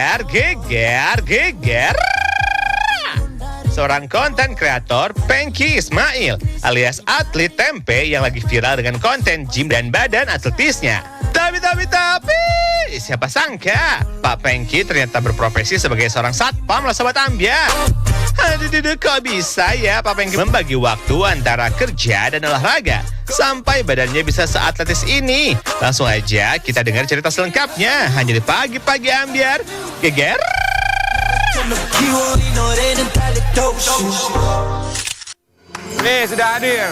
geger. Seorang konten kreator, Pengki Ismail, alias atlet tempe yang lagi viral dengan konten gym dan badan atletisnya. Tapi, siapa sangka Pak Pengki ternyata berprofesi sebagai seorang satpam lah Sobat Ambyar. Aduh, kok bisa ya Pak Pengki membagi waktu antara kerja dan olahraga sampai badannya bisa seatletis ini? Langsung aja kita dengar cerita selengkapnya hanya di Pagi-Pagi Ambyar. Geger. Nih sudah hadir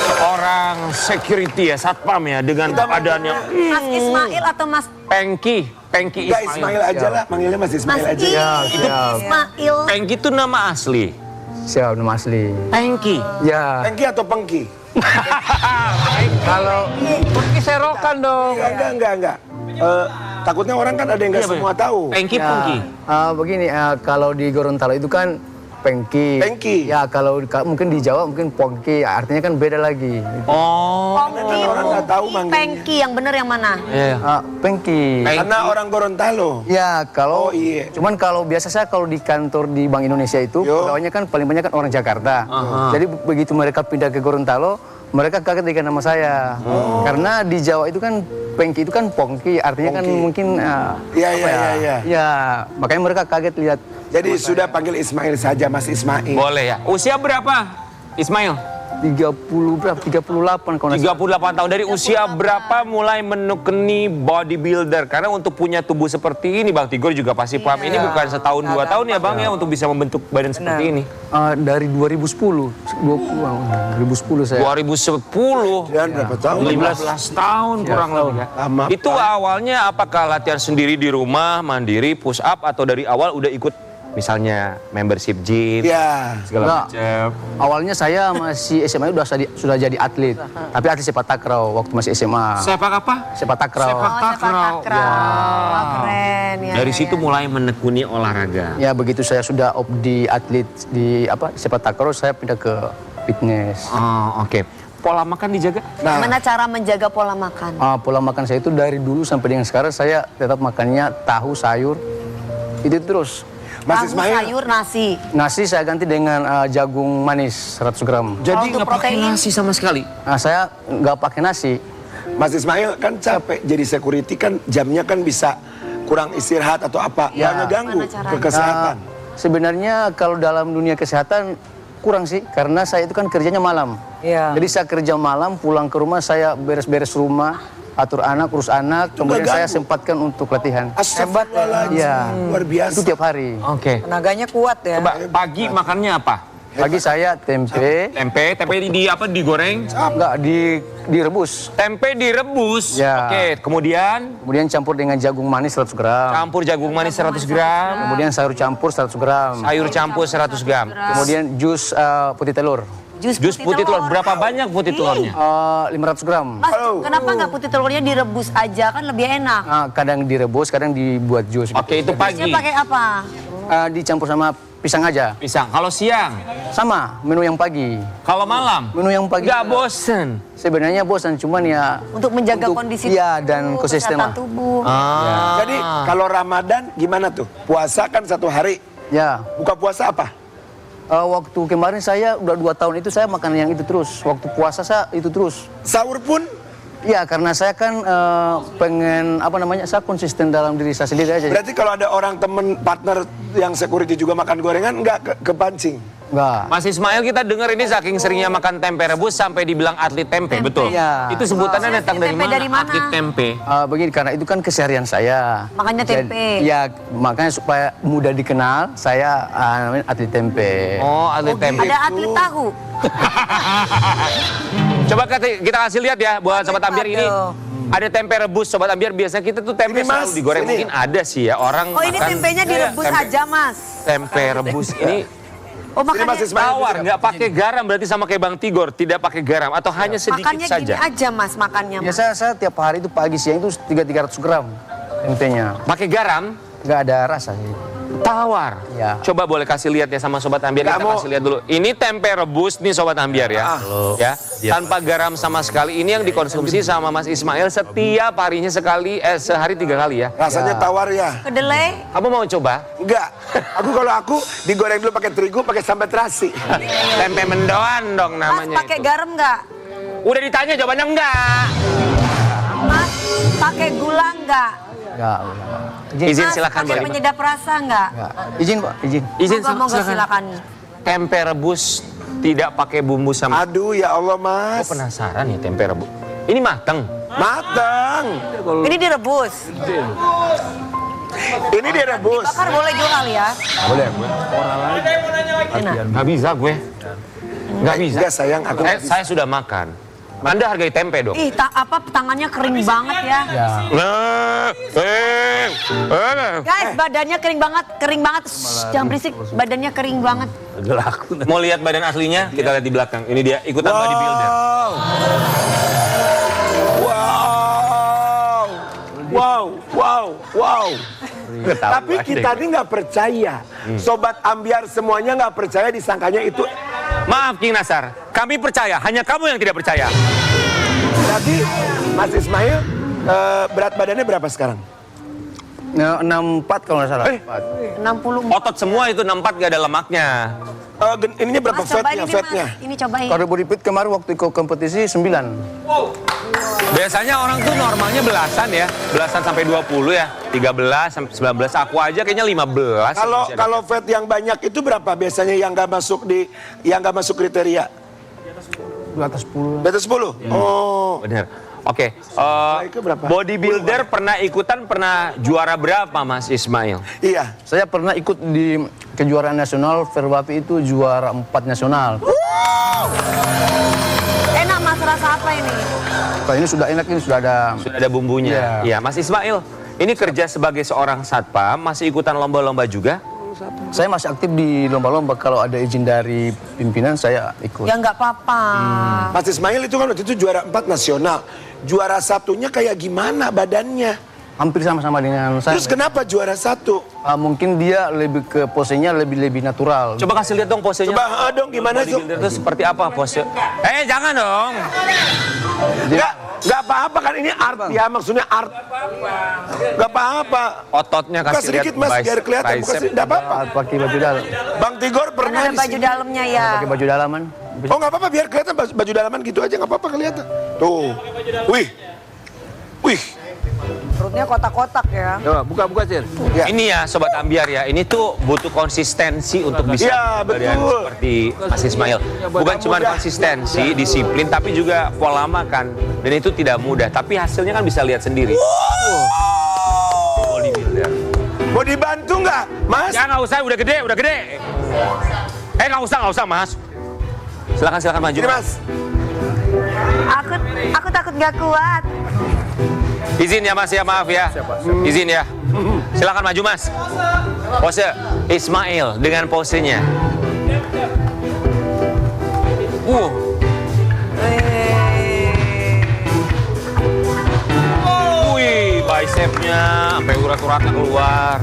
seorang security ya, satpam ya, dengan keadaan yang Mas Ismail atau Mas Pengki Enggak, Ismail aja lah, manggilnya Mas Ismail Mas aja. Itu Ismail? Pengki itu nama asli. Siap, nama asli. Pengki. Ya, Pengki atau Pengki? kalau Pengki serokan dong. Enggak. Takutnya orang kan ada yang nggak semua tahu. Pengki, Ya, Pengki. begini, kalau di Gorontalo itu kan Pengki. Pengki. Ya, kalau mungkin di Jawa mungkin Pengki, artinya kan beda lagi. Oh. Pongki, orang nggak tahu manggilnya. Pengki, yang bener yang mana? Iya. Pengki. Karena orang Gorontalo. Ya, kalau Oh, iya. cuman kalau biasa saya kalau di kantor di Bank Indonesia itu, Yo. pegawainya kan paling banyak kan orang Jakarta. Jadi begitu mereka pindah ke Gorontalo, mereka kaget dengan nama saya. Karena di Jawa itu kan Pengki itu kan Pongki, artinya kan Pongki. mungkin Iya. Ya, makanya mereka kaget lihat. Jadi sudah panggil Ismail saja, Mas Ismail. Boleh ya. Usia berapa, Ismail? 30 berapa? 38 kalau nggak salah. 38 tahun. Dari usia berapa mulai menekuni bodybuilder? Karena untuk punya tubuh seperti ini, Bang Tigor juga pasti paham. Ini bukan setahun, 2 tahun ya Bang ya, untuk bisa membentuk badan seperti ini. Dari 2010, 2010 saya. 2010. Dan berapa tahun? 15 tahun kurang lebih ya. Lama, Itu awalnya apakah latihan sendiri di rumah, mandiri, push up, atau dari awal udah ikut misalnya membership gym, Ya. segala Enggak. macam? Awalnya saya masih SMA sudah jadi atlet, tapi atlet sepak takraw waktu masih SMA. Sepak apa? Sepak takraw. Sepak takraw. Wah, keren ya. Dari situ mulai menekuni olahraga. Ya begitu saya sudah di atlet di sepak takraw, saya pindah ke fitness. Oh, oke. Pola makan dijaga? Gimana cara menjaga pola makan? Pola makan saya itu dari dulu sampai dengan sekarang saya tetap makannya tahu sayur itu terus. Mas Tahu, Ismail. sayur, nasi. Nasi saya ganti dengan jagung manis 100 gram. Jadi untuk nggak pakai protein? nasi sama sekali? Saya nggak pakai nasi. Mas Ismail kan capek jadi security kan jamnya kan bisa kurang istirahat atau apa. Ya. Nggak ngeganggu Gimana caranya? ke kesehatan. Sebenarnya kalau dalam dunia kesehatan kurang sih, karena saya itu kan kerjanya malam. Iya. Jadi saya kerja malam, pulang ke rumah saya beres-beres rumah, atur anak, urus anak, kemudian saya ganggu. sempatkan untuk latihan. Astagfirullahaladzim. Iya. Luar biasa. Itu tiap hari. Oke. Tenaganya kuat ya. Coba pagi makannya apa? Pagi saya tempe, Tempe di apa? Digoreng? enggak direbus. Tempe direbus. Ya. Oke, kemudian Kemudian campur dengan jagung manis 100 gram. campur jagung manis 100 gram, Kemudian sayur campur 100 gram. sayur campur 100 gram. Kemudian jus putih telur Jus putih telur. Berapa banyak putih telurnya? 500 gram. Mas, kenapa nggak putih telurnya direbus aja? Kan lebih enak. Kadang direbus, kadang dibuat jus. Oke, itu pagi. Busnya pakai apa? Dicampur sama pisang aja. Pisang. Kalau siang, Sama menu yang pagi. kalau malam, Menu yang pagi. nggak bosen. Sebenarnya bosan, cuman ya Untuk menjaga kondisi iya, dan tubuh, konsisten kesehatan lah. tubuh. Jadi kalau Ramadan gimana tuh? Puasa kan 1 hari. Ya, Buka puasa apa? waktu kemarin saya udah 2 tahun itu saya makan yang itu terus. Waktu puasa saya itu terus. Sahur pun Ya, karena saya kan pengen saya konsisten dalam diri saya sendiri aja. berarti kalau ada orang temen partner yang security juga makan gorengan nggak kepancing. Enggak. Mas Ismail, kita dengar ini saking seringnya makan tempe rebus sampai dibilang atlet tempe, betul? Iya. Itu sebutannya datang dari Tempe mana? dari mana? Atlet tempe. Begini, karena itu kan keseharian saya. Makanya tempe. Ya, makanya supaya mudah dikenal, saya namanya atlet tempe. Oh, atlet tempe. Ada atlet tahu. Coba kita kasih lihat ya buat Sobat Ambyar ini. Ada tempe rebus Sobat Ambyar, biasanya kita tuh tempe Ini, Mas, selalu digoreng. ini. Mungkin ada sih ya orang Oh, ini makan tempenya direbus tempe- aja, Mas. Tempe rebus ini Oh, Ini Mas makannya, Ismail tawar, juga. nggak pakai garam, berarti sama kayak Bang Tigor, tidak pakai garam atau hanya sedikit makannya gini saja. aja, Mas, makannya. Mas. Biasa saya tiap hari itu pagi siang itu 300 gram tempenya. Pakai garam? Nggak ada rasa sih. Tawar. Ya. Coba boleh kasih lihat ya sama Sobat Ambiar. Nggak Kita mau. kasih lihat dulu. Ini tempe rebus nih Sobat Ambiar ya. Ya. Tanpa garam sama sekali. Ini yang dikonsumsi sama Mas Ismail setiap harinya sekali, sehari 3 kali ya. Rasanya tawar ya. Kedelai. Kamu mau coba? Enggak. Kalau aku digoreng dulu pakai terigu, pakai sambal terasi. Tempe mendoan dong Mas namanya. pakai itu. garam nggak? Udah ditanya jawabannya enggak. Mas pakai gula nggak? Enggak. Izin Mas silakan pakai boleh. penyedap rasa nggak? Enggak. Izin Pak, izin. Izin Monggo silakan. silakan. Tempe rebus tidak pakai bumbu sama. Aduh ya Allah Aku Mas. penasaran nih tempe rebus. Ini mateng. Matang. Ini direbus. Ini direbus. Bakar boleh juga kali ya. Boleh. Enak. Nggak bisa gue. Nggak bisa. Enggak sayang, aku nggak bisa. Saya sudah makan. Anda hargai tempe dong. Ih, tangannya kering banget ya. Ya. Guys, badannya kering banget. Shh, jangan berisik. Badannya kering banget. Mau lihat badan aslinya? Kita lihat di belakang. Ini dia ikutan bodybuilder. Wow. Tapi kita ini nggak percaya. Sobat Ambiar semuanya nggak percaya, disangkanya itu. Maaf King Nasar, kami percaya. Hanya kamu yang tidak percaya. Jadi Mas Ismail berat badannya berapa sekarang? Nah, 64 kalau nggak salah. 60. Otot semua itu 64 gak ada lemaknya. Ininya berapa Mas, cobain fatnya? ini, Fatnya? Mas. Ini cobain. Kalau body fit kemarin waktu ikut kompetisi 9. Biasanya orang tuh normalnya belasan ya. Belasan sampai 20 ya. 13 sampai 19. Aku aja kayaknya 15. Kalau fat yang banyak itu berapa biasanya yang nggak masuk kriteria? Di atas 10. Di atas 10? Oh. Benar. Oke. itu berapa? Bodybuilder pernah juara berapa Mas Ismail? Iya. Saya pernah ikut di kejuaraan nasional Verwapi itu juara 4 nasional. Enak Mas, rasa apa ini? Kalau ini sudah enak, ini sudah ada. Sudah ada bumbunya. Iya, Mas Ismail. Ini kerja sebagai seorang satpam, masih ikutan lomba-lomba juga? Saya masih aktif di lomba-lomba. Kalau ada izin dari pimpinan saya ikut. Ya nggak apa-apa. Mas Ismail itu kan waktu itu juara 4 nasional. Juara satunya kayak gimana badannya? Hampir sama-sama dengan saya. Terus kenapa juara 1? Mungkin dia lebih ke posenya lebih natural. Coba kasih lihat dong posenya. Coba dong gimana sih? Bodybuilder itu seperti apa pose? Jangan dong. Nggak apa-apa kan ini art ya, maksudnya art. Nggak apa-apa. Ototnya Buka kasih lihat. sedikit Mas, biar kelihatan. Buka bicep. sedikit, nggak apa-apa. Pakai baju dalam. Bang Tigor pernah Ada di baju sini. dalamnya ya. Pakai baju dalaman. Oh nggak apa-apa, biar kelihatan baju dalaman gitu aja, nggak apa-apa kelihatan. Tuh. Wih. Perutnya kotak-kotak ya. Coba buka Cil. Ya. Ini ya Sobat Ambiar ya, ini tuh butuh konsistensi untuk bisa Ya, badan betul. seperti Mas Ismail. Bukan cuma konsistensi, disiplin, tapi juga pola makan. Dan itu tidak mudah, tapi hasilnya kan bisa lihat sendiri. Bodybuilder. Mau dibantu nggak, Mas? Ya nggak usah, udah gede. Nggak usah Mas. Silakan maju. Ini Mas. Aku takut nggak kuat. Izin ya Mas ya, maaf ya. Izin ya. Silakan maju Mas. Pose Ismail dengan posenya. Wih, bicepnya sampai urat-uratnya keluar.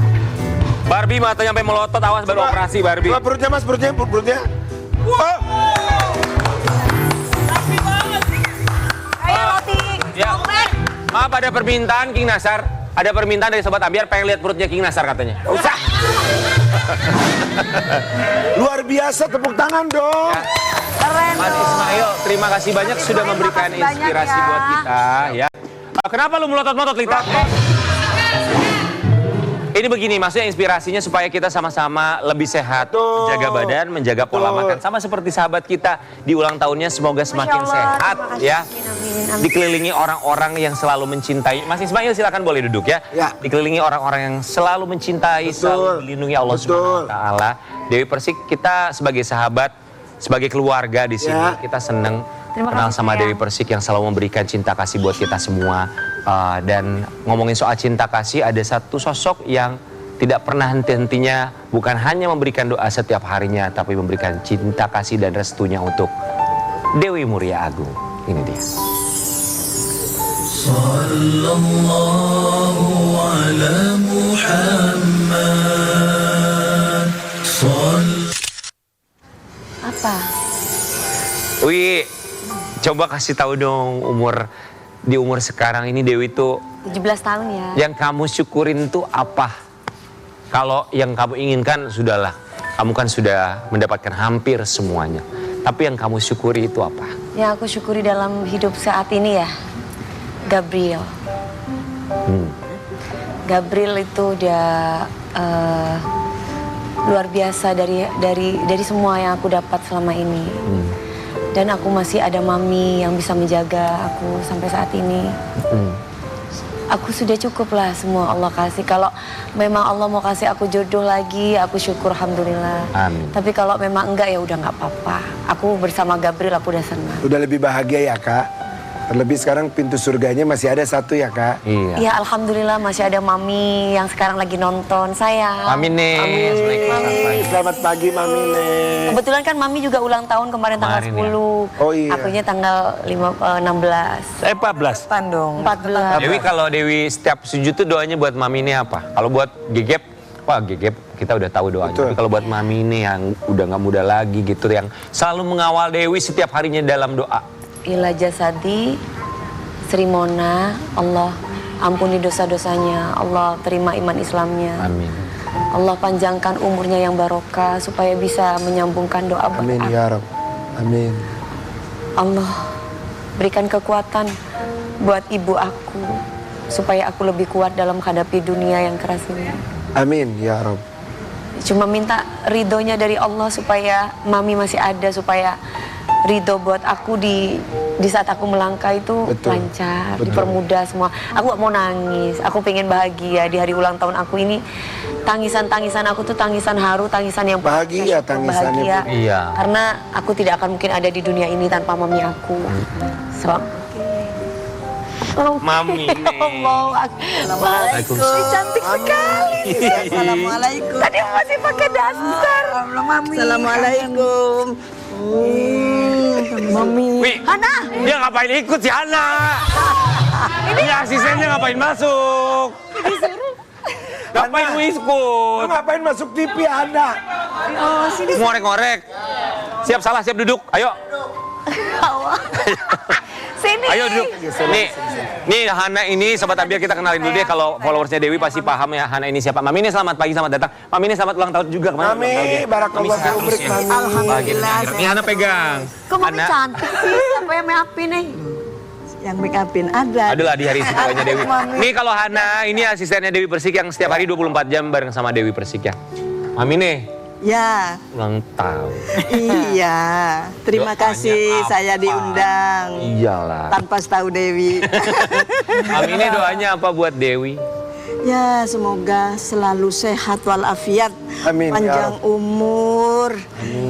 Barbie matanya sampai melotot, awas baru operasi Barbie. Coba perutnya Mas, perutnya. Oh. Kayak roti. Ya. Coklat. Maaf, ada permintaan King Nasar. Ada permintaan dari Sobat Ambiar pengen lihat perutnya King Nasar katanya. Usah. Luar biasa, tepuk tangan dong. Keren Mas dong. Ismail, terima kasih banyak sudah memberikan Makasih banyak inspirasi ya. buat kita ya. Kenapa lu melotot-melotot Lita? Ini begini, maksudnya inspirasinya supaya kita sama-sama lebih sehat, menjaga badan, menjaga pola makan. Sama seperti sahabat kita di ulang tahunnya, semoga semakin Masya Allah, sehat terima kasih. ya. Amin. Dikelilingi orang-orang yang selalu mencintai. Mas Ismail silakan boleh duduk ya. Ya. Dikelilingi orang-orang yang selalu mencintai, selalu dilindungi Allah Subhanahu wa taala. Dewi Persik, kita sebagai sahabat, sebagai keluarga di sini, Ya. kita senang Terima kenal kasih, sama sayang. Dewi Persik yang selalu memberikan cinta kasih buat kita semua. Dan ngomongin soal cinta kasih, ada satu sosok yang tidak pernah henti-hentinya, bukan hanya memberikan doa setiap harinya, tapi memberikan cinta kasih dan restunya untuk Dewi Muria Agung. Ini dia. Sallallahu ala Muhammad Apa? Wi, coba kasih tahu dong di umur sekarang ini Dewi tuh 17 tahun ya. yang kamu syukurin tuh apa? Kalau yang kamu inginkan sudahlah, kamu kan sudah mendapatkan hampir semuanya. Tapi yang kamu syukuri itu apa? Yang aku syukuri dalam hidup saat ini ya, Gabriel. Gabriel itu dia luar biasa dari semua yang aku dapat selama ini. Dan aku masih ada mami yang bisa menjaga aku sampai saat ini. Aku sudah cukup lah semua Allah kasih. Kalau memang Allah mau kasih aku jodoh lagi, aku syukur alhamdulillah. Amin. Tapi kalau memang enggak ya udah nggak apa-apa. Aku bersama Gabriel aku udah senang. Udah lebih bahagia ya Kak. Terlebih sekarang pintu surganya masih ada satu ya Kak. Iya. Ya alhamdulillah masih ada mami yang sekarang lagi nonton saya. Amin nih. Amin. Selamat pagi Mami Nek. Kebetulan kan mami juga ulang tahun kemarin tanggal Kemarin 10. Oh iya. Akunya tanggal 16. 14. Tandung. 14. Dewi kalau Dewi setiap sujud tuh doanya buat mami ini apa? Kalau buat Gegep, wah Gegep kita udah tahu doanya. Betul. Tapi kalau buat mami ini yang udah nggak muda lagi gitu, yang selalu mengawal Dewi setiap harinya dalam doa. Ila jasadi Sri Mona, Allah ampuni dosa-dosanya, Allah terima iman Islamnya. Amin. Allah panjangkan umurnya yang barokah supaya bisa menyambungkan doa buat Amin aku. ya Rabb. Amin. Allah berikan kekuatan buat ibu aku supaya aku lebih kuat dalam menghadapi dunia yang keras ini. Amin ya Rabb. Cuma minta ridhonya dari Allah supaya mami masih ada, supaya ridho buat aku di saat aku melangkah itu Betul. lancar, Betul. dipermudah semua. Aku gak mau nangis, aku pengen bahagia di hari ulang tahun aku ini. Tangisan-tangisan aku tuh tangisan haru, tangisan yang Bahagia, syukur, tangisannya, bahagia. Bu. Iya. Karena aku tidak akan mungkin ada di dunia ini tanpa mami aku. Mami nih. Assalamualaikum. Cantik sekali. Assalamualaikum. Tadi masih pakai daster. Assalamualaikum. Mami. Wih, Hana. dia ngapain ikut si Hana? Ini asistennya ngapain masuk? Ngapain Lu ikut? ngapain masuk TV Anda? Ngorek-ngorek. Siap salah, siap duduk. Ayo. Sini. Ayo duduk. Nih Hana ini Sobat Ambiar, kita kenalin dulu deh. Kalau followersnya Dewi pasti paham ya Hana ini siapa. Mami ini selamat pagi, selamat datang. Mami ini selamat ulang tahun juga kemarin. Mami, ulang tahun dia. barakallah Mami fiik, sehat terus ya. Mami. Alhamdulillah. Ini Hana pegang. Kok mami cantik sih? Siapa yang make-upin nih? Yang make upin ada. Adalah di hari istimewanya Dewi. Mami. Nih kalau Hana ini asistennya Dewi Persik yang setiap hari 24 jam bareng sama Dewi Persik ya. Mami nih Ya, ulang tahun. iya. Terima Doanya kasih apa? saya diundang. Iyalah. Tanpa tahu Dewi. Mami ini doanya apa buat Dewi? Ya, semoga selalu sehat walafiat. Amin, ya Panjang umur.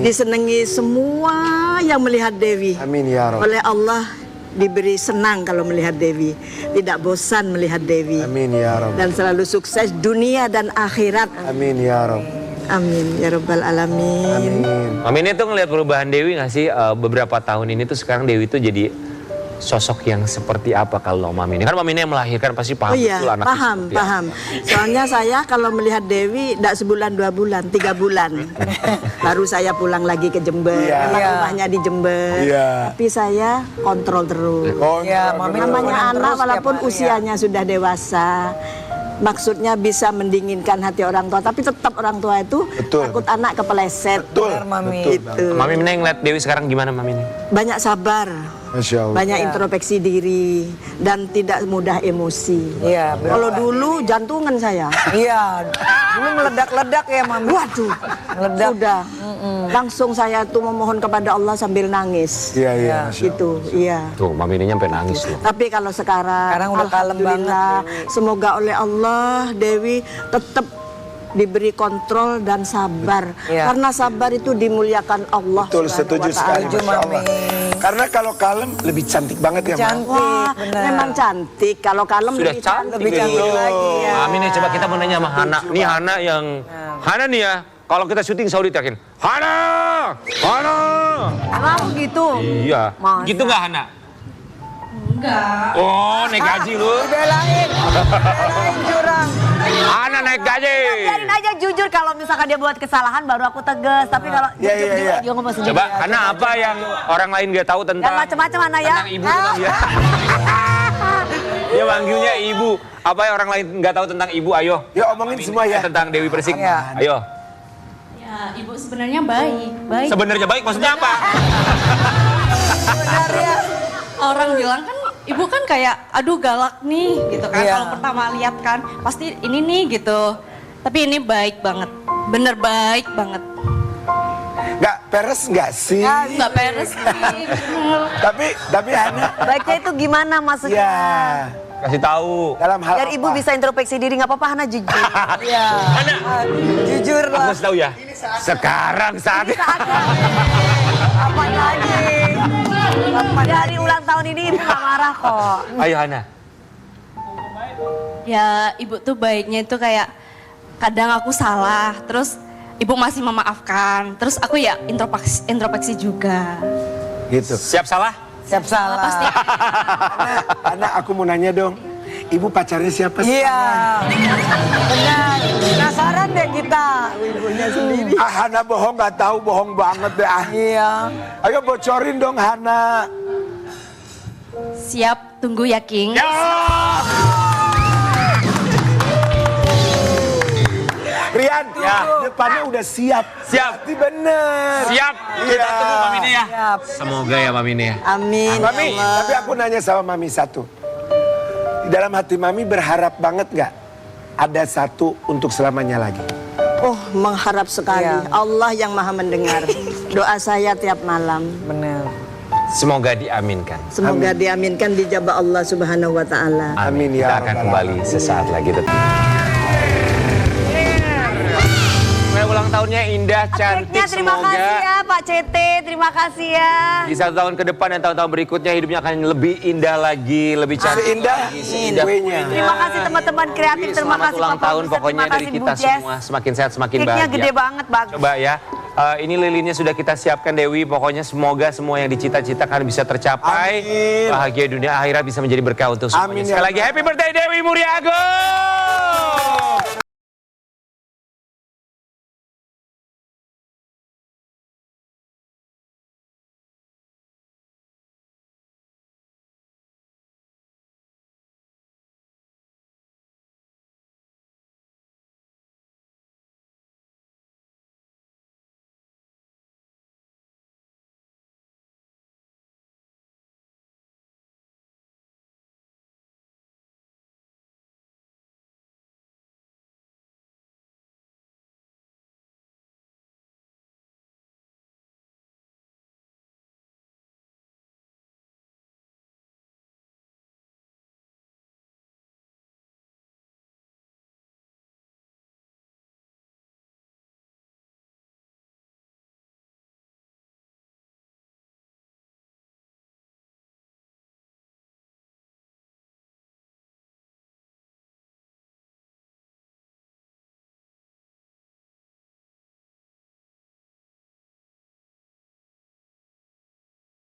Disenangi semua yang melihat Dewi. Amin ya Rabb. Oleh Allah diberi senang kalau melihat Dewi. Tidak bosan melihat Dewi. Amin ya Rabb. Dan selalu sukses dunia dan akhirat. Amin ya Rabb. Amin ya Rabbal Alamin. Amin. Mami ini tuh ngeliat perubahan Dewi nggak sih beberapa tahun ini tuh sekarang Dewi tuh jadi sosok yang seperti apa kalau Mami ini? Kan Mami ini yang melahirkan pasti paham Oh iya, betul anaknya paham, seperti apa. paham. Soalnya saya kalau melihat Dewi tidak sebulan, 2 bulan, 3 bulan. Baru saya pulang lagi ke Jember. Iya. Memang rumahnya di Jember. Iya. Tapi saya kontrol terus. Ya, Namanya anak walaupun usianya sudah dewasa. Maksudnya bisa mendinginkan hati orang tua, tapi tetap orang tua itu Betul. takut anak kepeleset. Betul. Betul. Itu. Mami ini ngeliat Dewi sekarang gimana Mami ini? Banyak sabar, Masya Allah. banyak introspeksi diri dan tidak mudah emosi. Iya, Kalau dulu jantungan saya. Iya, dulu meledak-ledak ya Mami. Waduh, Meledak. sudah. Langsung saya tuh memohon kepada Allah sambil nangis. Iya, iya. Masya Allah. Gitu, iya. Tuh Mami ini nyampe nangis loh. Tapi kalau sekarang Udah kalem alhamdulillah, banget, semoga oleh Allah Dewi tetap diberi kontrol dan sabar. Iya. Karena sabar itu dimuliakan Allah. Betul, Subhanahu setuju wa sekali. ta'ala. Setuju, Masya Allah. Mami. Karena kalau kalem lebih cantik banget ya, Mak. Cantik, Wah, benar. memang cantik. Kalau kalem Sudah lebih cantik. Lebih cantik lagi ya. Mami nih coba kita mau nanya sama Hana. Nih Hana yang Hana nih ya. Kalau kita syuting selalu diterakin, Hana, Hana. Emang gitu? Iya. Masa? Gitu nggak Hana? Enggak. Oh, naik gaji lu. Belain curang. Ana naik gaji. Biarin aja jujur, kalau misalkan dia buat kesalahan baru aku tegas. Tapi kalau Iya, iya, iya. dia ngomong sendiri. Coba, Ana apa yang orang lain gak tahu tentang Dan macam-macam Ana ya. tentang ibu tentang dia? Dia manggilnya ibu. Apa yang orang lain nggak tahu tentang ibu? Ayo. Ya omongin semua ya. Tentang Dewi Persik. Iya. Ayo. Ya, ibu sebenarnya baik. Sebenarnya baik maksudnya apa? Sebenarnya orang bilang kan ibu kan kayak aduh galak nih gitu kan. Iya. Kalau pertama lihat kan pasti ini nih gitu. Tapi ini baik banget. Bener baik banget. Nggak peres nggak sih? Nggak peres nih. Tapi Hana, Baiknya itu gimana maksudnya? ya Kasih tahu. dalam hal Biar ibu apa? bisa introspeksi diri, nggak apa-apa Hana jujur. Iya. Jujur Aku lah. kasih tahu ya. Sekarang saatnya. Apa lagi? Dari ulang tahun ini ibu nggak marah kok. Ayo Hana. Ya ibu tuh baiknya itu kayak kadang aku salah. Terus ibu masih memaafkan. Terus aku ya introspeksi juga. Gitu. Siap salah? Siap salah. Pasti. Hana, aku mau nanya dong. Ibu pacarnya siapa sih? Iya. Benar. Penasaran deh kita. Ibunya sendiri. Ah, Hana bohong nggak tahu, bohong banget deh. Ah. Iya. Ayo bocorin dong Hana. Siap, tunggu ya King. Rian, depannya udah siap. Siap. Berarti bener. Siap. Iya. Kita tunggu Mamine ya. Siap. Semoga ya Mamine ya. Amin. Mami, ya Allah. tapi aku nanya sama Mami satu. Di dalam hati Mami berharap banget nggak ada satu untuk selamanya lagi? Oh, mengharap sekali. Iya. Allah yang maha mendengar. Doa saya tiap malam. Benar. Semoga diaminkan. Semoga diaminkan, dijabah Allah Subhanahu wa taala. Amin Kita ya akan Rabbal kembali Alamin. sesaat lagi. Ulang tahunnya indah, cantik, Ceknya terima semoga kasih ya Pak CT, terima kasih ya. di 1 tahun ke depan dan tahun-tahun berikutnya hidupnya akan lebih indah lagi, lebih cantik Seindah lagi, seindah kuenya. Terima kasih teman-teman kreatif, terima Selamat kasih ulang Pak tahun Produser, pokoknya terima dari kasih kita Bu Jess. semua, semakin sehat, semakin Cake-nya bahagia. gede banget, bagus. Coba ya, ini lilinnya sudah kita siapkan Dewi, pokoknya semoga semua yang dicita-citakan bisa tercapai. Amin. Bahagia dunia akhirat bisa menjadi berkah untuk semuanya. Amin, ya Sekali lagi Allah. happy birthday Dewi Muriago.